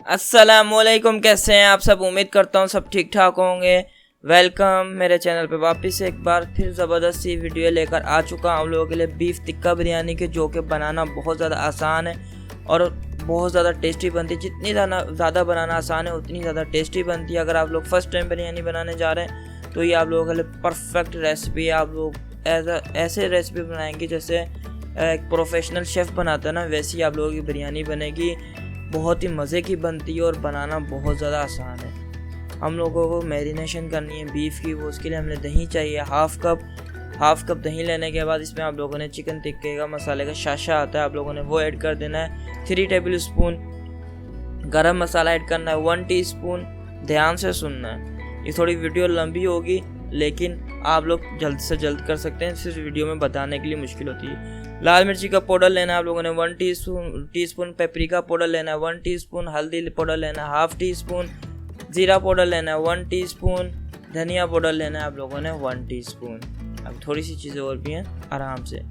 अस्सलामुअलैकुम, कैसे हैं आप सब। उम्मीद करता हूँ सब ठीक ठाक होंगे। वेलकम मेरे चैनल पे वापस एक बार फिर ज़बरदस्त सी वीडियो लेकर आ चुका हूँ आप लोगों के लिए बीफ टिक्का बिरयानी के, जो कि बनाना बहुत ज़्यादा आसान है और बहुत ज़्यादा टेस्टी बनती है। जितनी ज़्यादा बनाना आसान है उतनी ज़्यादा टेस्टी बनती है। अगर आप लोग फर्स्ट टाइम बिरयानी बनाने जा रहे हैं तो ये आप लोगों के लिए परफेक्ट रेसिपी है। आप लोग ऐसे रेसिपी बनाएंगे जैसे एक प्रोफेशनल शेफ़ बनाता है ना, वैसी आप लोगों की बिरयानी बनेगी। बहुत ही मज़े की बनती है और बनाना बहुत ज़्यादा आसान है। हम लोगों को मैरिनेशन करनी है बीफ की, वो उसके लिए हमें दही चाहिए हाफ़ कप दही लेने के बाद इसमें आप लोगों ने चिकन टिक्के का मसाले का शाशा आता है, आप लोगों ने वो ऐड कर देना है। 3 टेबल स्पून गरम मसाला ऐड करना है। 1 टीस्पून, ध्यान से सुनना है, ये थोड़ी वीडियो लंबी होगी लेकिन आप लोग जल्द से जल्द कर सकते हैं, सिर्फ वीडियो में बताने के लिए मुश्किल होती है। लाल मिर्ची का पाउडर लेना है आप लोगों ने 1 टीस्पून पेपरिका पाउडर लेना है 1 टीस्पून, हल्दी पाउडर लेना है हाफ़ टीस्पून, जीरा पाउडर लेना है 1 टीस्पून, धनिया पाउडर लेना है आप लोगों ने 1 टीस्पून। अब थोड़ी सी चीज़ें और भी हैं आराम से।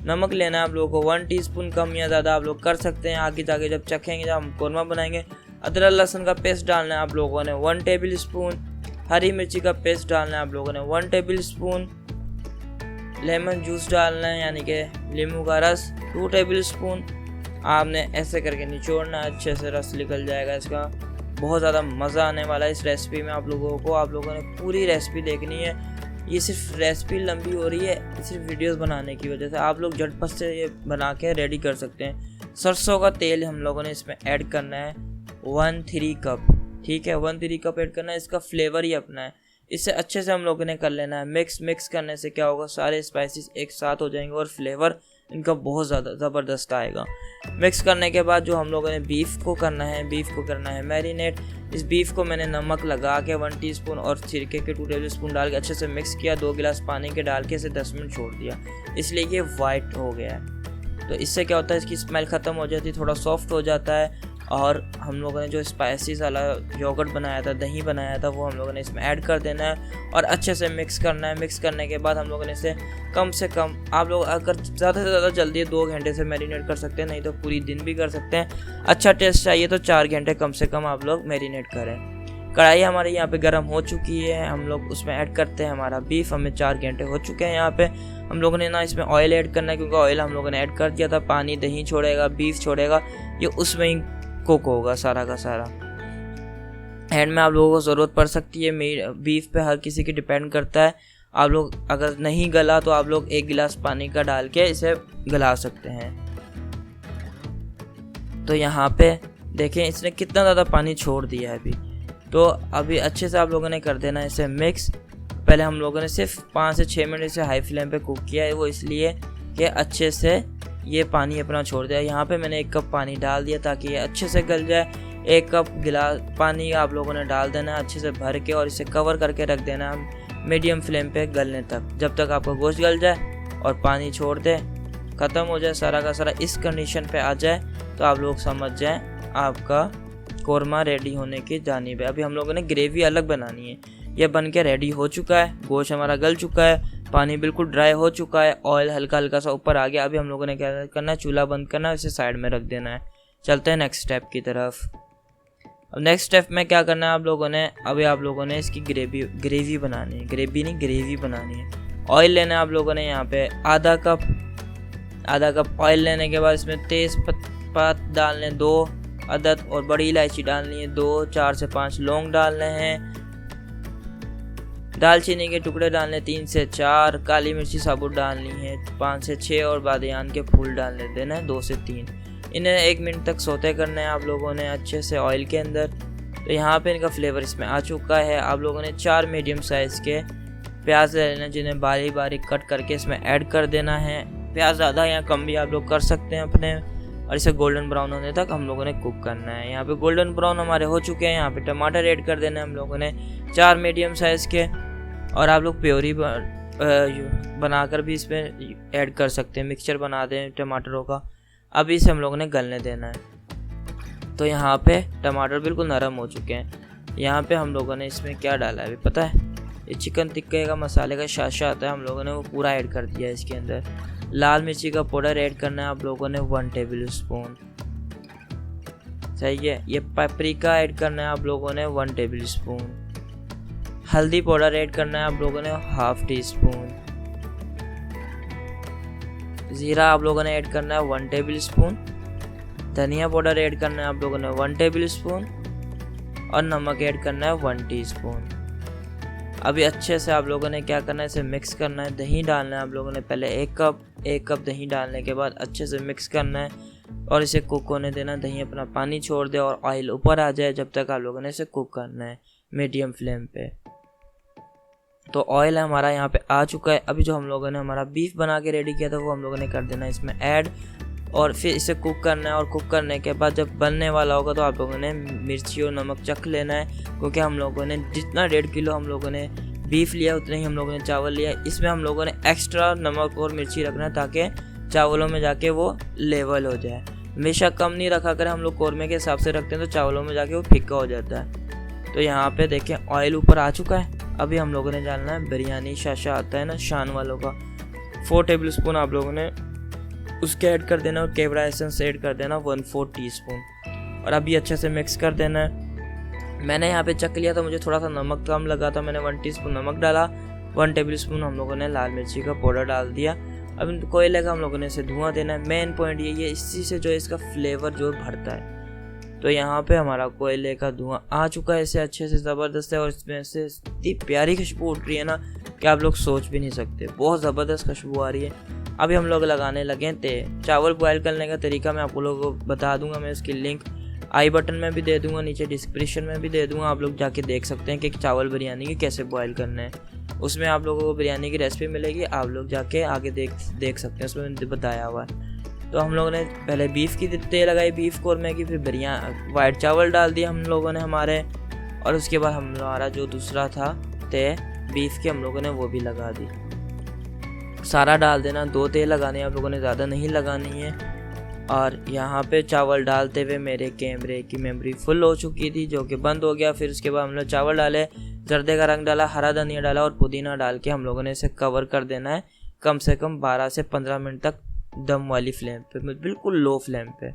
नमक लेना है आप लोगों को 1 टीस्पून, कम या ज़्यादा आप लोग कर सकते हैं आगे जाके जब चखेंगे, जब हम कौरमा बनाएंगे। अदरक लहसुन का पेस्ट डालना है आप लोगों ने 1 टेबल स्पून। हरी मिर्ची का पेस्ट डालना है आप लोगों ने 1 टेबल स्पून। लेमन जूस डालना है यानी कि नींबू का रस 2 टेबल स्पून। आपने ऐसे करके निचोड़ना है, अच्छे से रस निकल जाएगा इसका। बहुत ज़्यादा मज़ा आने वाला है इस रेसिपी में आप लोगों को। आप लोगों ने पूरी रेसिपी देखनी है। ये सिर्फ रेसिपी लंबी हो रही है सिर्फ वीडियोस बनाने की वजह से। आप लोग झटपट से ये बना के रेडी कर सकते हैं। सरसों का तेल हम लोगों ने इसमें ऐड करना है 1-3 कप, ठीक है 1-3 कप ऐड करना है। इसका फ्लेवर ही अपना है। इससे अच्छे से हम लोगों ने कर लेना है मिक्स करने से क्या होगा, सारे स्पाइसेस एक साथ हो जाएंगे और फ्लेवर इनका बहुत ज़्यादा ज़बरदस्त आएगा। मिक्स करने के बाद जो हम लोगों ने बीफ को करना है मैरिनेट। इस बीफ को मैंने नमक लगा के 1 टीस्पून और सिरके के 2 टेबल स्पून डाल के अच्छे से मिक्स किया। 2 गिलास पानी के डाल के इसे 10 मिनट छोड़ दिया, इसलिए ये वाइट हो गया है। तो इससे क्या होता है, इसकी स्मेल ख़त्म हो जाती है, थोड़ा सॉफ्ट हो जाता है। और हम लोगों ने जो स्पाइसेस वाला योगर्ट बनाया था, दही बनाया था, वो हम लोगों ने इसमें ऐड कर देना है और अच्छे से मिक्स करना है। मिक्स करने के बाद हम लोगों ने इसे कम से कम, आप लोग अगर ज़्यादा से ज़्यादा जल्दी 2 घंटे से मैरिनेट कर सकते हैं, नहीं तो पूरी दिन भी कर सकते हैं। अच्छा टेस्ट चाहिए तो 4 घंटे कम से कम आप लोग मैरिनेट करें। कढ़ाई हमारी यहाँ पे गर्म हो चुकी है, हम लोग उसमें ऐड करते हैं हमारा बीफ। हमें 4 घंटे हो चुके हैं। यहाँ पे हम लोगों ने ना इसमें ऑयल ऐड करना है, क्योंकि ऑयल हम लोगों ने ऐड कर दिया था। पानी दही छोड़ेगा, बीफ छोड़ेगा, ये उसमें ही कुक होगा सारा का सारा। एंड में आप लोगों को ज़रूरत पड़ सकती है बीफ पे, हर किसी की डिपेंड करता है। आप लोग अगर नहीं गला तो आप लोग 1 गिलास पानी का डाल के इसे गला सकते हैं। तो यहाँ पे देखें इसने कितना ज़्यादा पानी छोड़ दिया है अभी। तो अभी अच्छे से आप लोगों ने कर देना इसे मिक्स। पहले हम लोगों ने सिर्फ 5 से 6 मिनट इसे हाई फ्लेम पे कुक किया है, वो इसलिए कि अच्छे से ये पानी अपना छोड़ दिया। यहाँ पे मैंने 1 कप पानी डाल दिया ताकि ये अच्छे से गल जाए। 1 कप गिलास पानी आप लोगों ने डाल देना है अच्छे से भर के, और इसे कवर करके रख देना है मीडियम फ्लेम पे गलने तक, जब तक आपका गोश्त गल जाए और पानी छोड़ दे, ख़त्म हो जाए सारा का सारा। इस कंडीशन पे आ जाए तो आप लोग समझ जाएं आपका कौरमा रेडी होने की जानिब है। अभी हम लोगों ने ग्रेवी अलग बनानी है। यह बन के रेडी हो चुका है, गोश्त हमारा गल चुका है, पानी बिल्कुल ड्राई हो चुका है, ऑयल हल्का हल्का सा ऊपर आ गया। अभी हम लोगों ने क्या करना है, चूल्हा बंद करना है, इसे साइड में रख देना है। चलते हैं नेक्स्ट स्टेप की तरफ। अब नेक्स्ट स्टेप में क्या करना है आप लोगों ने, अभी आप लोगों ने इसकी ग्रेवी बनानी है। ग्रेवी बनानी है। ऑयल लेना है आप लोगों ने यहाँ पे आधा कप ऑयल लेने के बाद इसमें तेज़पत्ता डालने 2 अदद और बड़ी इलायची डालनी है 2, 4 से 5 लौंग डालने हैं, दालचीनी के टुकड़े डालने 3 से 4, काली मिर्ची साबुत डालनी है 5 से 6 और बादियान के फूल डालने देना है 2 से 3। इन्हें 1 मिनट तक सौते करना है आप लोगों ने अच्छे से ऑयल के अंदर। तो यहाँ पे इनका फ्लेवर इसमें आ चुका है। आप लोगों ने 4 मीडियम साइज़ के प्याज ले लेना, जिन्हें बारीक बारीक कट करके इसमें ऐड कर देना है। प्याज ज़्यादा या कम भी आप लोग कर सकते हैं अपने, और इसे गोल्डन ब्राउन होने तक हम लोगों ने कुक करना है। यहाँ पे गोल्डन ब्राउन हमारे हो चुके हैं। यहाँ पे टमाटर ऐड कर देना है हम लोगों ने 4 मीडियम साइज़ के, और आप लोग प्योरी बनाकर भी इसमें ऐड कर सकते हैं, मिक्सचर बना दें टमाटरों का। अभी इसे हम लोगों ने गलने देना है। तो यहाँ पे टमाटर बिल्कुल नरम हो चुके हैं। यहाँ पे हम लोगों ने इसमें क्या डाला है अभी पता है, ये चिकन टिक्के का मसाले का शाशा आता है, हम लोगों ने वो पूरा ऐड कर दिया है इसके अंदर। लाल मिर्ची का पाउडर ऐड करना है आप लोगों ने 1 टेबल स्पून। सही है। ये पेपरिका ऐड करना है आप लोगों ने 1 टेबल स्पून। हल्दी पाउडर ऐड करना है आप लोगों ने 1/2 टीस्पून। ज़ीरा आप लोगों ने ऐड करना है 1 टेबल स्पून। धनिया पाउडर ऐड करना है आप लोगों ने 1 टेबल स्पून और नमक ऐड करना है 1 टीस्पून। अभी अच्छे से आप लोगों ने क्या करना है, इसे मिक्स करना है। दही डालना है आप लोगों ने पहले 1 कप दही डालने के बाद अच्छे से मिक्स करना है और इसे कुक होने देना। दही अपना पानी छोड़ दे और ऑयल ऊपर आ जाए, जब तक आप लोगों ने इसे कुक करना है मीडियम फ्लेम पे। तो ऑयल हमारा यहाँ पे आ चुका है। अभी जो हम लोगों ने हमारा बीफ बना के रेडी किया था वो हम लोगों ने कर देना इसमें ऐड और फिर इसे कुक करना है। और कुक करने के बाद जब बनने वाला होगा तो आप लोगों ने मिर्ची और नमक चख लेना है, क्योंकि हम लोगों ने जितना 1.5 किलो हम लोगों ने बीफ लिया उतने ही हम लोगों ने चावल लिया। इसमें हम लोगों ने एक्स्ट्रा नमक और मिर्ची रखना है ताकि चावलों में जाके वो लेवल हो जाए। हमेशा कम नहीं रखा करें, हम लोग कौरमे के हिसाब से रखते हैं तो चावलों में जाके वो फीका हो जाता है। तो यहाँ पे देखें ऑयल ऊपर आ चुका है। अभी हम लोगों ने डालना है बिरयानी शाशा आता है ना शान वालों का, 4 टेबल स्पून आप लोगों ने उसके ऐड कर देना और केवड़ा एसेंस ऐड कर देना 1/4 टीस्पून और अभी अच्छे से मिक्स कर देना है। मैंने यहाँ पे चख लिया था, मुझे थोड़ा सा नमक कम लगा था, मैंने 1 टीस्पून नमक डाला। 1 टेबल स्पून हम लोगों ने लाल मिर्ची का पाउडर डाल दिया। अब कोयले का हम लोगों ने इसे धुआं देना है। मेन पॉइंट यही है, इसी से जो इसका फ्लेवर जो भरता है। तो यहाँ पे हमारा कोयले का धुआं आ चुका है, इसे अच्छे से ज़बरदस्त है और इसमें से इतनी प्यारी खुशबू उठ रही है ना कि आप लोग सोच भी नहीं सकते, बहुत ज़बरदस्त खुशबू आ रही है। अभी हम लोग लगाने लगे हैं तेल। चावल बॉयल करने का तरीका मैं आप लोगों को बता दूंगा, मैं इसकी लिंक आई बटन में भी दे दूंगा, नीचे डिस्क्रिप्शन में भी दे दूंगा। आप लोग जाके देख सकते हैं कि चावल बिरयानी की कैसे बॉयल करना है, उसमें आप लोगों को बिरयानी की रेसिपी मिलेगी। आप लोग जाके आगे देख सकते हैं, उसमें मैंने बताया हुआ है। तो हम लोगों ने पहले बीफ की तेल लगाई, बीफ कौरमे की, फिर वाइट चावल डाल दिए हम लोगों ने हमारे, और उसके बाद हमारा जो दूसरा था तेल बीफ की हम लोगों ने वो भी लगा दी। सारा डाल देना, 2 तेल लगाने आप लोगों ने, ज़्यादा नहीं लगानी है। और यहाँ पे चावल डालते हुए मेरे कैमरे की मेमोरी फुल हो चुकी थी, जो कि बंद हो गया। फिर उसके बाद हम लोग चावल डाले, जर्दे का रंग डाला, हरा धनिया डाला और पुदीना डाल के हम लोगों ने इसे कवर कर देना है कम से कम 12 से 15 मिनट तक दम वाली फ्लेम पे, बिल्कुल लो फ्लेम पे।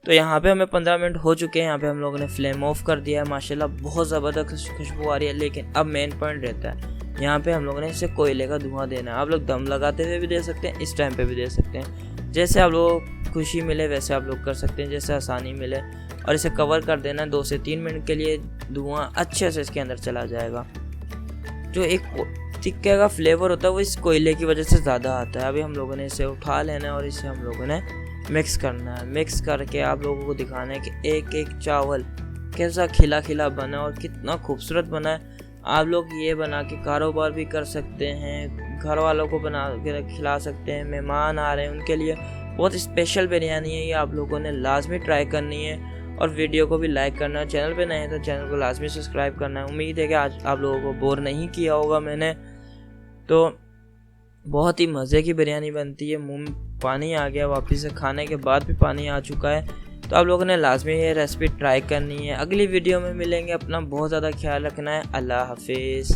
तो यहाँ पे हमें 15 मिनट हो चुके हैं। यहाँ पे हम लोगों ने फ्लेम ऑफ कर दिया है। माशाल्लाह बहुत ज़बरदस्त खुशबू आ रही है। लेकिन अब मेन पॉइंट रहता है, यहाँ पे हम लोगों ने इसे कोयले का धुआं देना है। आप लोग दम लगाते हुए भी दे सकते हैं, इस टाइम पे भी दे सकते हैं, जैसे आप लोगों को खुशी मिले वैसे आप लोग कर सकते हैं, जैसे आसानी मिले। और इसे कवर कर देना है 2 से 3 मिनट के लिए। धुआं अच्छे से इसके अंदर चला जाएगा। जो एक टिक्के का फ्लेवर होता है वो इस कोयले की वजह से ज़्यादा आता है। अभी हम लोगों ने इसे उठा लेना है और इसे हम लोगों ने मिक्स करना है। मिक्स करके आप लोगों को दिखाना है कि एक एक चावल कैसा खिला खिला बना और कितना खूबसूरत बना है। आप लोग ये बना के कारोबार भी कर सकते हैं, घर वालों को बना के खिला सकते हैं, मेहमान आ रहे हैं उनके लिए। बहुत स्पेशल बिरयानी है ये, आप लोगों ने लाजमी ट्राई करनी है। और वीडियो को भी लाइक करना है, चैनल पे नए हैं तो चैनल को लाजमी सब्सक्राइब करना है। उम्मीद है कि आज आप लोगों को बोर नहीं किया होगा मैंने। तो बहुत ही मज़े की बिरयानी बनती है, मुंह में पानी आ गया, वापस से खाने के बाद भी पानी आ चुका है। तो आप लोगों ने लाजमी ये रेसिपी ट्राई करनी है। अगली वीडियो में मिलेंगे, अपना बहुत ज़्यादा ख्याल रखना है। अल्लाह हाफिज़।